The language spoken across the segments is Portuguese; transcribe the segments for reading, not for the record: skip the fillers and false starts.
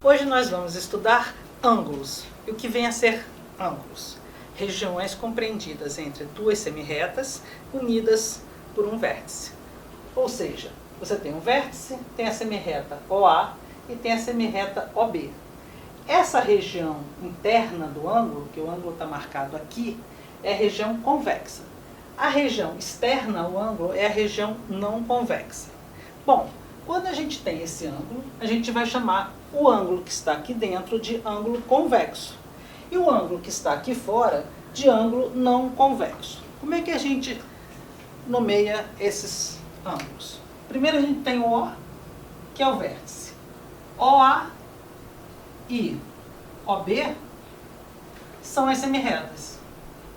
Hoje nós vamos estudar ângulos. E o que vem a ser ângulos? Regiões compreendidas entre duas semirretas unidas por um vértice. Ou seja, você tem um vértice, tem a semirreta OA e tem a semirreta OB. Essa região interna do ângulo, que o ângulo está marcado aqui, é a região convexa. A região externa ao ângulo é a região não convexa. Bom, quando a gente tem esse ângulo, a gente vai chamar o ângulo que está aqui dentro de ângulo convexo. E o ângulo que está aqui fora de ângulo não convexo. Como é que a gente nomeia esses ângulos? Primeiro a gente tem o O, que é o vértice. OA e OB são as semirretas.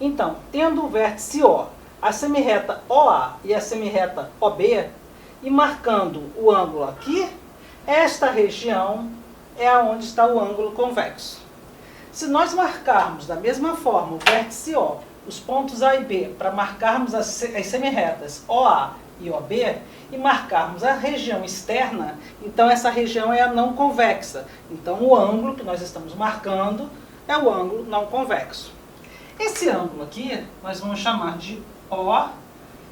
Então, tendo o vértice O, a semirreta OA e a semirreta OB, e marcando o ângulo aqui, esta região é onde está o ângulo convexo. Se nós marcarmos da mesma forma o vértice O, os pontos A e B, para marcarmos as semirretas OA e OB, e marcarmos a região externa, então essa região é a não convexa. Então o ângulo que nós estamos marcando é o ângulo não convexo. Esse ângulo aqui nós vamos chamar de O,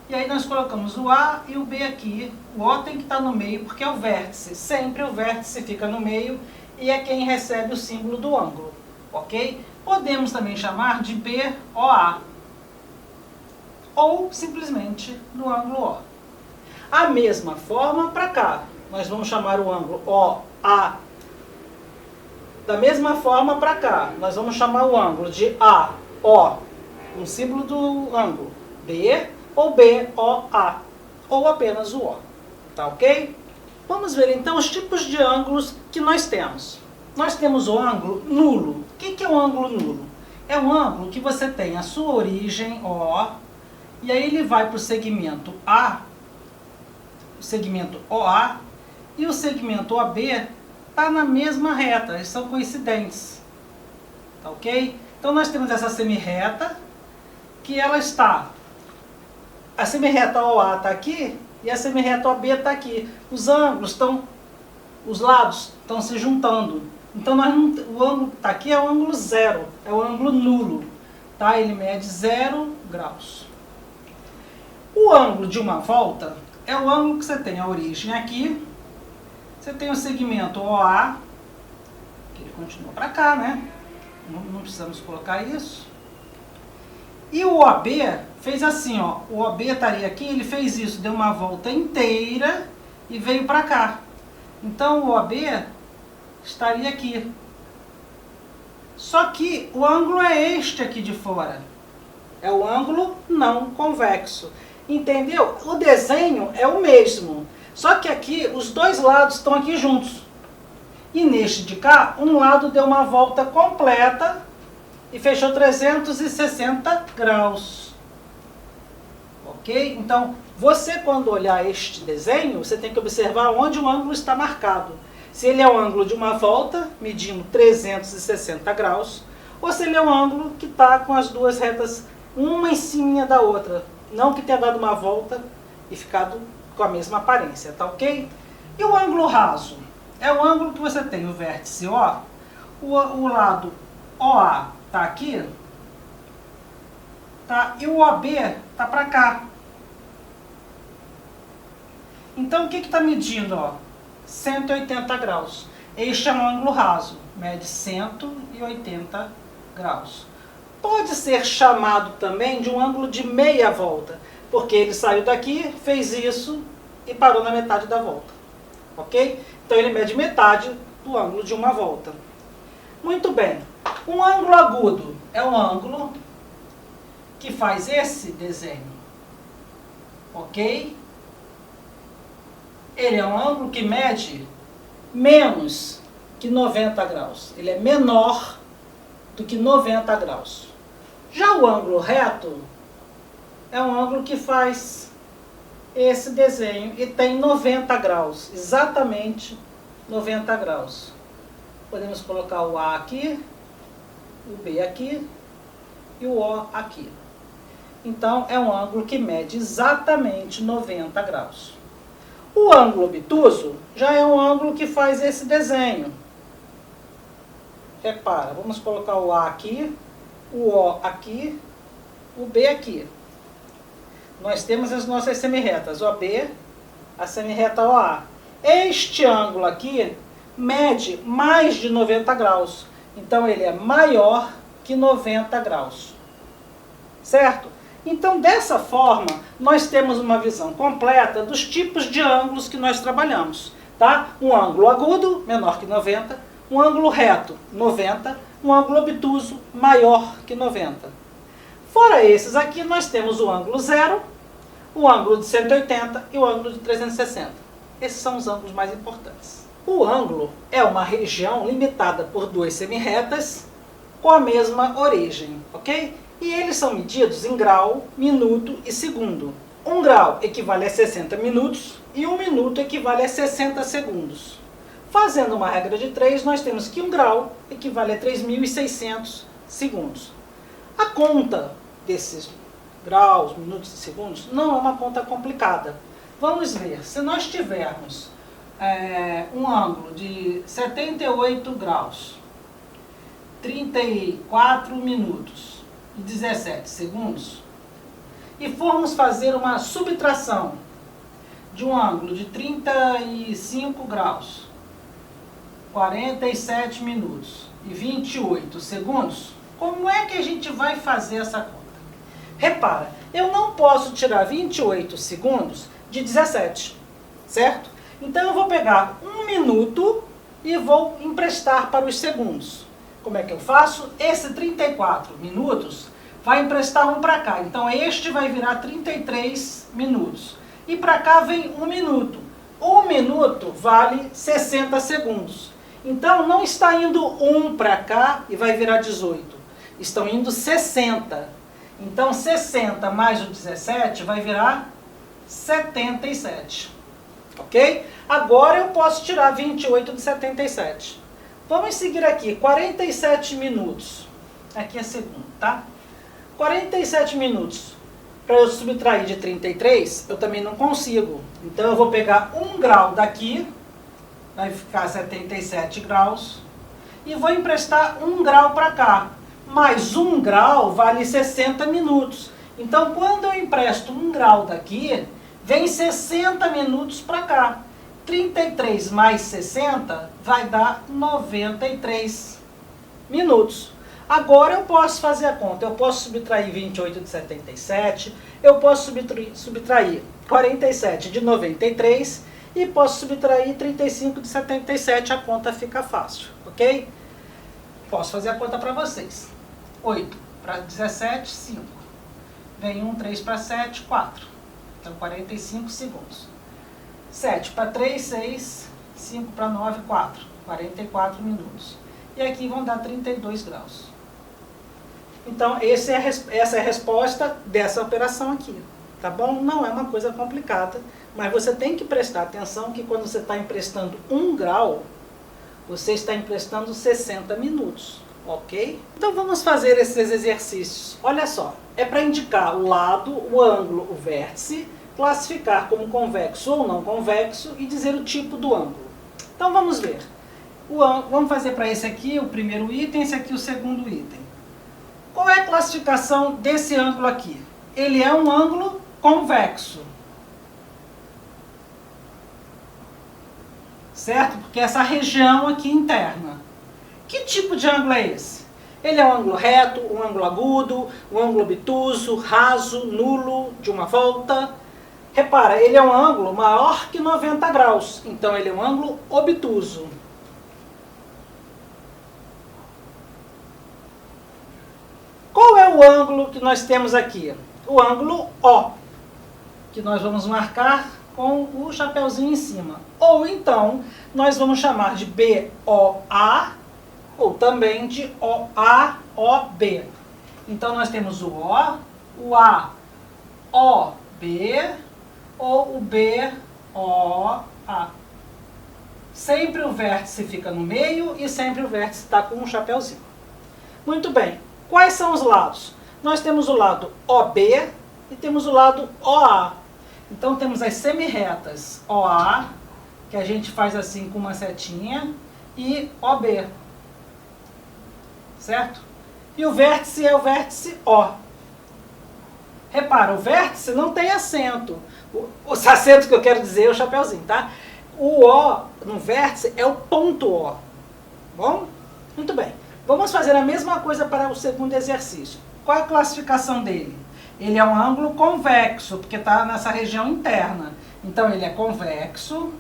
e aí nós colocamos o A e o B aqui. O O tem que estar no meio porque é o vértice. Sempre o vértice fica no meio e é quem recebe o símbolo do ângulo. Ok? Podemos também chamar de BOA. Ou simplesmente do ângulo O. A mesma forma para cá. Nós vamos chamar o ângulo OA. Da mesma forma para cá. Nós vamos chamar o ângulo de AO. Um símbolo do ângulo. B ou BOA. Ou apenas o O. Tá ok? Vamos ver então os tipos de ângulos que nós temos. Nós temos o ângulo nulo. O que é um ângulo nulo? É um ângulo que você tem a sua origem, O, e aí ele vai para o segmento A, o segmento OA, e o segmento OB está na mesma reta, eles são coincidentes. Tá ok? Então nós temos essa semirreta, que ela está, a semirreta OA está aqui, e a semirreta OB está aqui. Os ângulos estão, os lados estão se juntando. Então nós não, o ângulo que está aqui é o ângulo zero, é o ângulo nulo. Tá? Ele mede 0 graus. O ângulo de uma volta é o ângulo que você tem a origem aqui, você tem o segmento OA, que ele continua para cá, né? Não precisamos colocar isso. E o OB fez assim, ó, o OB estaria aqui, ele fez isso, deu uma volta inteira e veio para cá. Então o OB estaria aqui. Só que o ângulo é este aqui de fora. É o ângulo não convexo. Entendeu? O desenho é o mesmo. Só que aqui os dois lados estão aqui juntos. E neste de cá, um lado deu uma volta completa e fechou 360 graus. Ok? Então, você quando olhar este desenho, você tem que observar onde o ângulo está marcado. Se ele é um ângulo de uma volta, medindo 360 graus, ou se ele é um ângulo que está com as duas retas, uma em cima da outra. Não que tenha dado uma volta e ficado com a mesma aparência, tá ok? E o ângulo raso? É o ângulo que você tem o vértice O, o lado OA está aqui, tá? E o OB está para cá. Então o que está medindo? Ó? 180 graus. Este é um ângulo raso, mede 180 graus. Pode ser chamado também de um ângulo de meia volta, porque ele saiu daqui, fez isso e parou na metade da volta. Ok? Então ele mede metade do ângulo de uma volta. Muito bem. Um ângulo agudo é um ângulo que faz esse desenho. Ok? Ele é um ângulo que mede menos que 90 graus. Ele é menor do que 90 graus. Já o ângulo reto é um ângulo que faz esse desenho e tem 90 graus, exatamente 90 graus. Podemos colocar o A aqui, o B aqui e o O aqui. Então é um ângulo que mede exatamente 90 graus. O ângulo obtuso já é um ângulo que faz esse desenho. repara, vamos colocar o A aqui, o O aqui, o B aqui. Nós temos as nossas semirretas, OB, a semirreta OA. Este ângulo aqui mede mais de 90 graus. Então, ele é maior que 90 graus. Certo? Então, dessa forma, nós temos uma visão completa dos tipos de ângulos que nós trabalhamos. Tá? Um ângulo agudo, menor que 90. Um ângulo reto, 90. Um ângulo obtuso, maior que 90. Fora esses aqui, nós temos o ângulo zero, o ângulo de 180 e o ângulo de 360. Esses são os ângulos mais importantes. O ângulo é uma região limitada por duas semirretas com a mesma origem, ok? E eles são medidos em grau, minuto e segundo. 1 grau equivale a 60 minutos e 1 minuto equivale a 60 segundos. Fazendo uma regra de 3, nós temos que 1 grau equivale a 3.600 segundos. A conta desses graus, minutos e segundos não é uma conta complicada. Vamos ver, se nós tivermos um ângulo de 78 graus, 34 minutos e 17 segundos, e formos fazer uma subtração de um ângulo de 35 graus, 47 minutos e 28 segundos, como é que a gente vai fazer essa conta? Repara, eu não posso tirar 28 segundos de 17, certo? Então eu vou pegar 1 minuto e vou emprestar para os segundos. Como é que eu faço? Esse 34 minutos vai emprestar um para cá. Então este vai virar 33 minutos. E para cá vem 1 minuto. 1 minuto vale 60 segundos. Então não está indo 1 para cá e vai virar 18. Estão indo 60. Então 60 mais o 17 vai virar 77. Ok? Agora eu posso tirar 28 de 77. Vamos seguir aqui, 47 minutos. Aqui é segundo, tá? 47 minutos. Para eu subtrair de 33, eu também não consigo. Então eu vou pegar 1 grau daqui, vai ficar 77 graus, e vou emprestar 1 grau para cá. Mais 1 grau vale 60 minutos. Então quando eu empresto 1 grau daqui, vem 60 minutos para cá. 33 mais 60 vai dar 93 minutos. Agora eu posso fazer a conta. Eu posso subtrair 28 de 77, eu posso subtrair 47 de 93 e posso subtrair 35 de 77. A conta fica fácil, ok? Posso fazer a conta para vocês. 8 para 17, 5. Vem 1, 3 para 7, 4. Então 45 segundos. 7 para 3, 6. 5 para 9, 4. 44 minutos. E aqui vão dar 32 graus. Então, essa é a resposta dessa operação aqui. Tá bom? Não é uma coisa complicada, mas você tem que prestar atenção que quando você está emprestando 1 grau, você está emprestando 60 minutos. Ok? Então, vamos fazer esses exercícios. Olha só, é para indicar o lado, o ângulo, o vértice, classificar como convexo ou não convexo e dizer o tipo do ângulo. Então, vamos ver. Vamos fazer para esse aqui o primeiro item, esse aqui o segundo item. Qual é a classificação desse ângulo aqui? Ele é um ângulo convexo. Certo? Porque essa região aqui interna. Que tipo de ângulo é esse? Ele é um ângulo reto, um ângulo agudo, um ângulo obtuso, raso, nulo, de uma volta. Repara, ele é um ângulo maior que 90 graus. Então ele é um ângulo obtuso. Qual é o ângulo que nós temos aqui? O ângulo O, que nós vamos marcar com o chapeuzinho em cima. Ou então, nós vamos chamar de BOA, ou também de OAOB. Então, nós temos o O A, OB, ou o BOA. Sempre o vértice fica no meio e sempre o vértice está com um chapeuzinho. Muito bem. Quais são os lados? Nós temos o lado OB e temos o lado OA. Então temos as semirretas OA, que a gente faz assim com uma setinha, e OB. certo? E o vértice é o vértice O. Repara, o vértice não tem acento. Os acentos que eu quero dizer é o chapeuzinho, tá? O O no vértice é o ponto O. Bom? Muito bem. Vamos fazer a mesma coisa para o segundo exercício. Qual é a classificação dele? Ele é um ângulo convexo, porque está nessa região interna. Então, ele é convexo.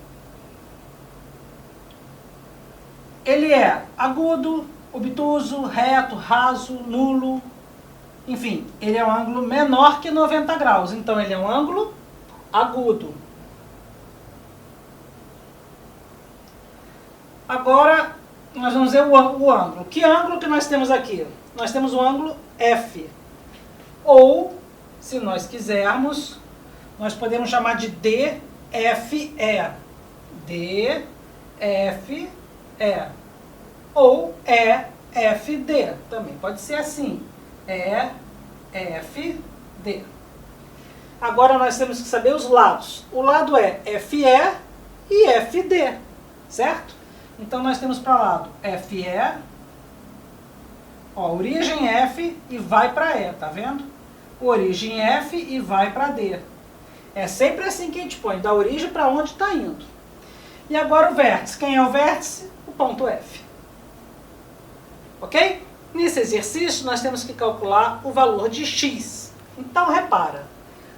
Ele é agudo, obtuso, reto, raso, nulo. Enfim, ele é um ângulo menor que 90 graus. Então, ele é um ângulo agudo. Agora, nós vamos ver o ângulo. Que ângulo que nós temos aqui? Nós temos o ângulo F. Ou, se nós quisermos, nós podemos chamar de DFE. DFE. Ou EFD. Também pode ser assim. EFD. Agora nós temos que saber os lados. O lado é FE e FD. Certo? Então nós temos para o lado FE, ó, origem F e vai para E, tá vendo? Origem F e vai para D. É sempre assim que a gente põe, da origem para onde está indo. E agora o vértice. Quem é o vértice? O ponto F. Ok? Nesse exercício nós temos que calcular o valor de x. Então repara,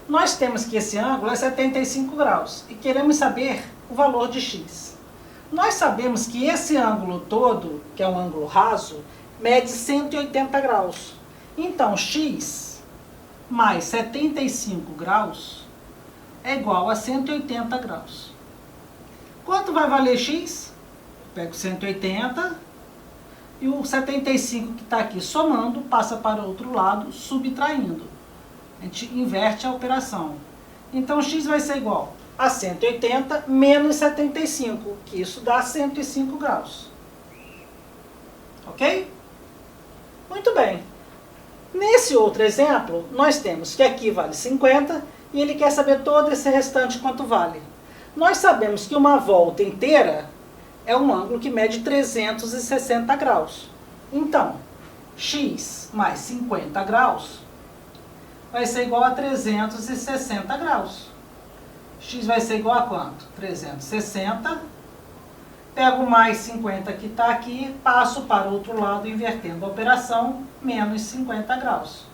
nós temos que esse ângulo é 75 graus e queremos saber o valor de x. Nós sabemos que esse ângulo todo, que é um ângulo raso, mede 180 graus. Então, x mais 75 graus é igual a 180 graus. Quanto vai valer x? Eu pego 180 e o 75 que está aqui somando passa para o outro lado, subtraindo. A gente inverte a operação. Então, x vai ser igual a 180 menos 75, que isso dá 105 graus. Ok? Muito bem. Nesse outro exemplo, nós temos que aqui vale 50 e ele quer saber todo esse restante quanto vale. Nós sabemos que uma volta inteira é um ângulo que mede 360 graus. Então, x mais 50 graus vai ser igual a 360 graus. X vai ser igual a quanto? 360. Pego mais 50 que está aqui, passo para o outro lado, invertendo a operação, menos 50 graus.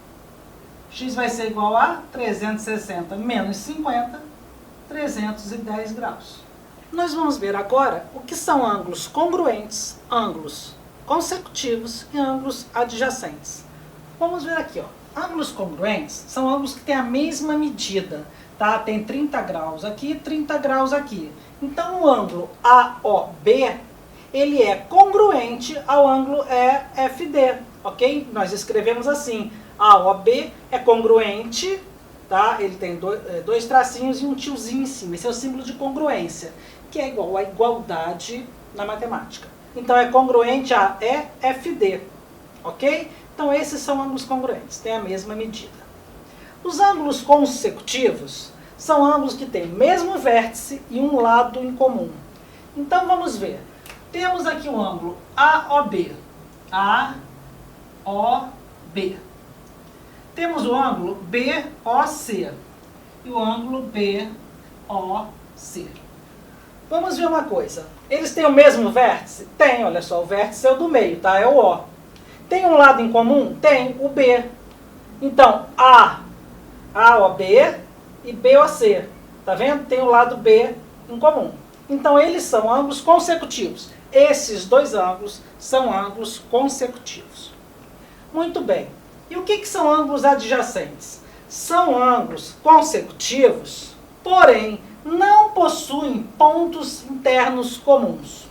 X vai ser igual a 360 menos 50, 310 graus. Nós vamos ver agora o que são ângulos congruentes, ângulos consecutivos e ângulos adjacentes. Vamos ver aqui, ó. Ângulos congruentes são ângulos que têm a mesma medida. Tá? Tem 30 graus aqui, 30 graus aqui. Então, o ângulo AOB, ele é congruente ao ângulo EFD, ok? Nós escrevemos assim, AOB é congruente, tá? Ele tem dois tracinhos e um tiozinho em cima. Esse é o símbolo de congruência, que é igual a igualdade na matemática. Então, é congruente a EFD, ok? Então, esses são ângulos congruentes, têm a mesma medida. Os ângulos consecutivos são ângulos que têm o mesmo vértice e um lado em comum. Então, vamos ver. Temos aqui o ângulo AOB. AOB. Temos o ângulo BOC. E o ângulo BOC. Vamos ver uma coisa. Eles têm o mesmo vértice? Tem, olha só. O vértice é o do meio, tá? É o O. Tem um lado em comum? Tem, o B. Então, AOB e BOC. Tá vendo? Tem o lado B em comum. Então, eles são ângulos consecutivos. Esses dois ângulos são ângulos consecutivos. Muito bem. E o que são ângulos adjacentes? São ângulos consecutivos, porém, não possuem pontos internos comuns.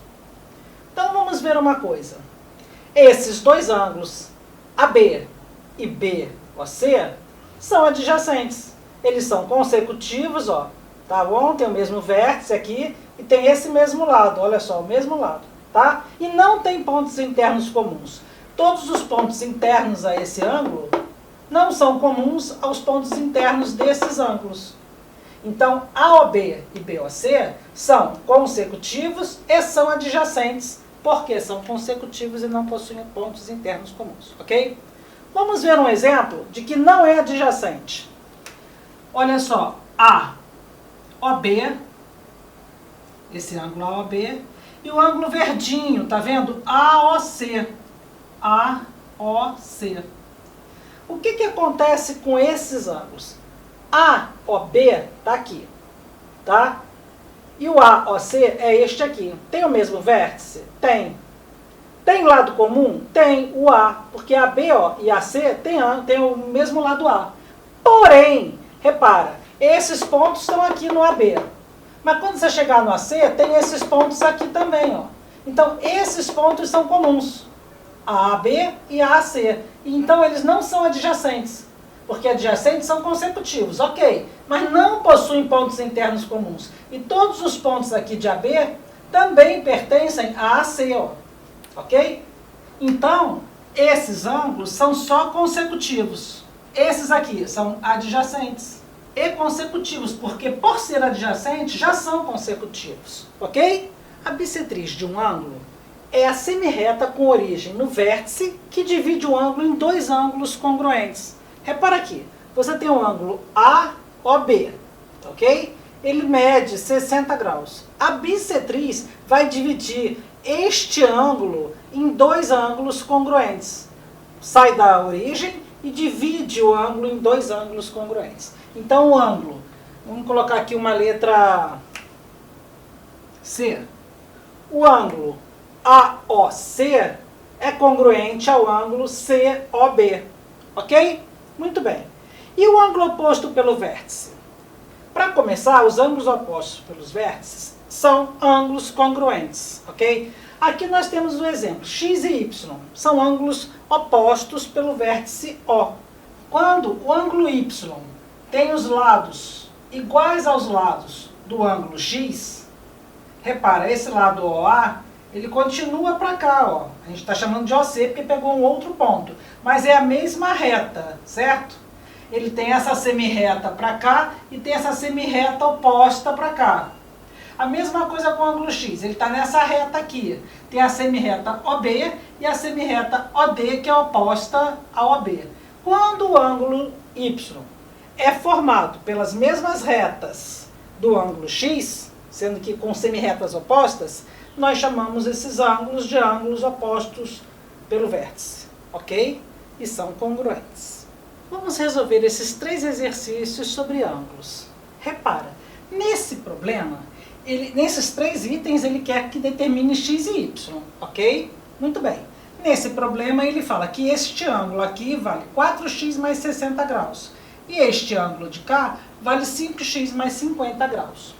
Então, vamos ver uma coisa. Esses dois ângulos, AB e BOC, são adjacentes. Eles são consecutivos, ó, tá bom? Tem o mesmo vértice aqui e tem esse mesmo lado, olha só, o mesmo lado, tá? E não tem pontos internos comuns. Todos os pontos internos a esse ângulo não são comuns aos pontos internos desses ângulos. Então, AOB e BOC são consecutivos e são adjacentes porque são consecutivos e não possuem pontos internos comuns, ok? Vamos ver um exemplo de que não é adjacente. Olha só, AOB, esse ângulo AOB, e o ângulo verdinho, tá vendo? AOC. AOC. O que acontece com esses ângulos? AOB tá aqui, tá? E o AOC é este aqui. Tem o mesmo vértice? Tem. Tem lado comum? Tem o A, porque a BO e a C tem o mesmo lado A. Porém, repara, esses pontos estão aqui no AB. Mas quando você chegar no AC, tem esses pontos aqui também, ó. Então, esses pontos são comuns. A AB e a AC. Então, eles não são adjacentes. Porque adjacentes são consecutivos, ok. Mas não possuem pontos internos comuns. E todos os pontos aqui de AB também pertencem a AC, ó. Ok? Então, esses ângulos são só consecutivos. Esses aqui são adjacentes e consecutivos, porque por ser adjacente já são consecutivos. Ok? A bissetriz de um ângulo é a semirreta com origem no vértice que divide o ângulo em dois ângulos congruentes. Repara aqui, você tem um ângulo AOB, ok? Ele mede 60 graus. A bissetriz vai dividir este ângulo em dois ângulos congruentes. Sai da origem e divide o ângulo em dois ângulos congruentes. Então, o ângulo, vamos colocar aqui uma letra C. O ângulo AOC é congruente ao ângulo COB, ok? Muito bem. E o ângulo oposto pelo vértice? Para começar, os ângulos opostos pelos vértices são ângulos congruentes, ok? Aqui nós temos o exemplo, x e y, são ângulos opostos pelo vértice O. Quando o ângulo y tem os lados iguais aos lados do ângulo x, repara, esse lado OA, ele continua para cá, ó. A gente está chamando de OC porque pegou um outro ponto, mas é a mesma reta, certo? Ele tem essa semirreta para cá e tem essa semirreta oposta para cá. A mesma coisa com o ângulo x, ele está nessa reta aqui. Tem a semirreta OB e a semirreta OD, que é oposta ao OB. Quando o ângulo y é formado pelas mesmas retas do ângulo x, sendo que com semirretas opostas, nós chamamos esses ângulos de ângulos opostos pelo vértice, ok? E são congruentes. Vamos resolver esses três exercícios sobre ângulos. Repara, nesse problema, nesses três itens, ele quer que determine x e y, ok? Muito bem. Nesse problema, ele fala que este ângulo aqui vale 4x mais 60 graus. E este ângulo de cá vale 5x mais 50 graus.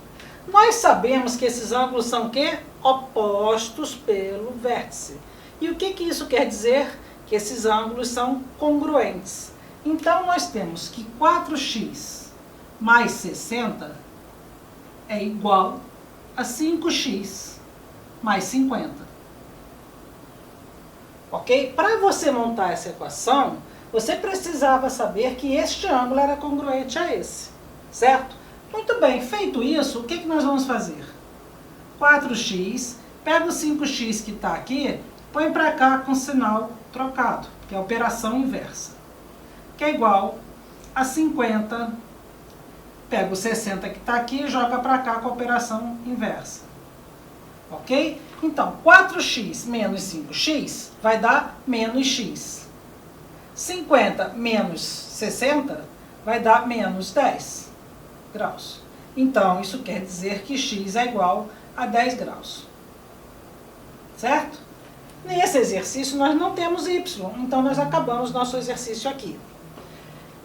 Nós sabemos que esses ângulos são o quê? Opostos pelo vértice. E o que isso quer dizer? Que esses ângulos são congruentes. Então, nós temos que 4x mais 60 é igual a 5x mais 50. Ok? Para você montar essa equação, você precisava saber que este ângulo era congruente a esse, certo? Muito bem, feito isso, o que nós vamos fazer? 4x, pega o 5x que está aqui, põe para cá com sinal trocado, que é a operação inversa, que é igual a 50, pega o 60 que está aqui e joga para cá com a operação inversa. Ok? Então, 4x menos 5x vai dar menos x. 50 menos 60 vai dar menos 10 graus. Então, isso quer dizer que x é igual a 10 graus. Certo? Nesse exercício, nós não temos y, então nós acabamos nosso exercício aqui.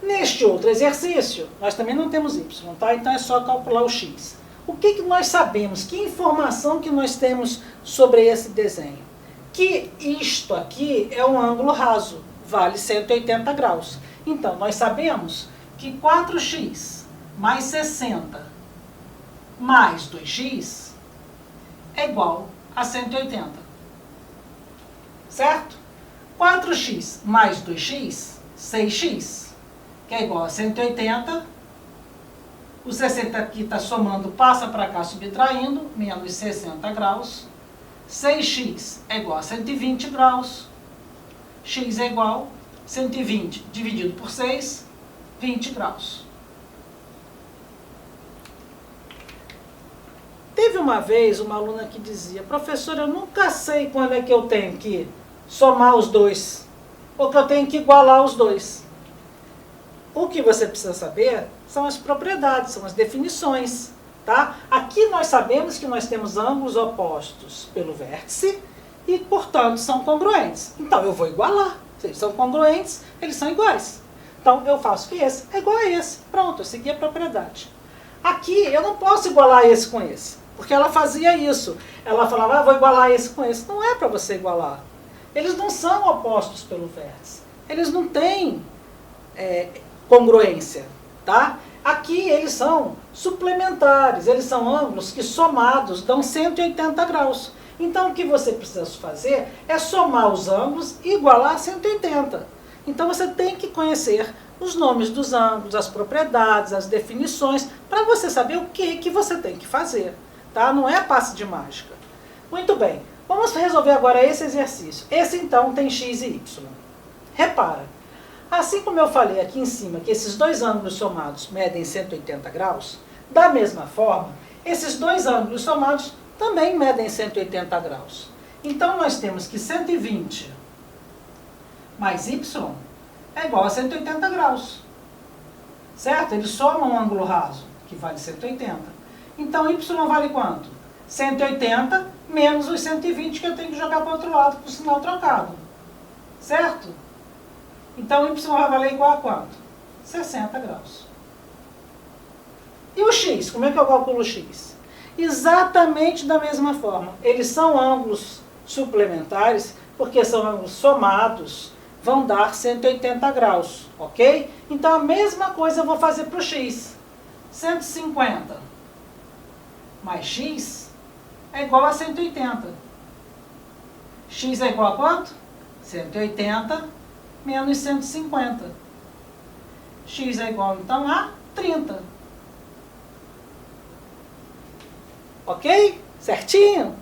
Neste outro exercício, nós também não temos y, tá? Então é só calcular o x. O que nós sabemos? Que informação que nós temos sobre esse desenho? Que isto aqui é um ângulo raso, vale 180 graus. Então, nós sabemos que 4x mais 60 mais 2x é igual a 180. Certo? 4x mais 2x, 6x, que é igual a 180. O 60 aqui está somando, passa para cá subtraindo, menos 60 graus. 6x é igual a 120 graus. X é igual a 120 dividido por 6, 20 graus. Teve uma vez uma aluna que dizia: professora, eu nunca sei quando é que eu tenho que somar os dois, ou que eu tenho que igualar os dois. O que você precisa saber são as propriedades, são as definições, tá? Aqui nós sabemos que nós temos ângulos opostos pelo vértice e, portanto, são congruentes. Então, eu vou igualar. Se eles são congruentes, eles são iguais. Então, eu faço que esse é igual a esse. Pronto, eu segui a propriedade. Aqui, eu não posso igualar esse com esse, porque ela fazia isso. Ela falava, vou igualar esse com esse. Não é para você igualar. Eles não são opostos pelo vértice. Eles não têm congruência, tá? Aqui eles são suplementares, eles são ângulos que somados dão 180 graus. Então o que você precisa fazer é somar os ângulos e igualar a 180. Então você tem que conhecer os nomes dos ângulos, as propriedades, as definições, para você saber o que você tem que fazer, tá? Não é passe de mágica. Muito bem, vamos resolver agora esse exercício. Esse então tem x e y. Repara. Assim como eu falei aqui em cima que esses dois ângulos somados medem 180 graus, da mesma forma, esses dois ângulos somados também medem 180 graus. Então, nós temos que 120 mais y é igual a 180 graus. Certo? Eles somam um ângulo raso, que vale 180. Então, y vale quanto? 180 menos os 120 que eu tenho que jogar para o outro lado com o sinal trocado. Certo? Então, y vai valer igual a quanto? 60 graus. E o x? Como é que eu calculo o x? Exatamente da mesma forma. Eles são ângulos suplementares, porque são ângulos somados, vão dar 180 graus, ok? Então, a mesma coisa eu vou fazer para o x. 150 mais x é igual a 180. X é igual a quanto? 180 menos 150. X é igual, então, a 30. Ok? Certinho?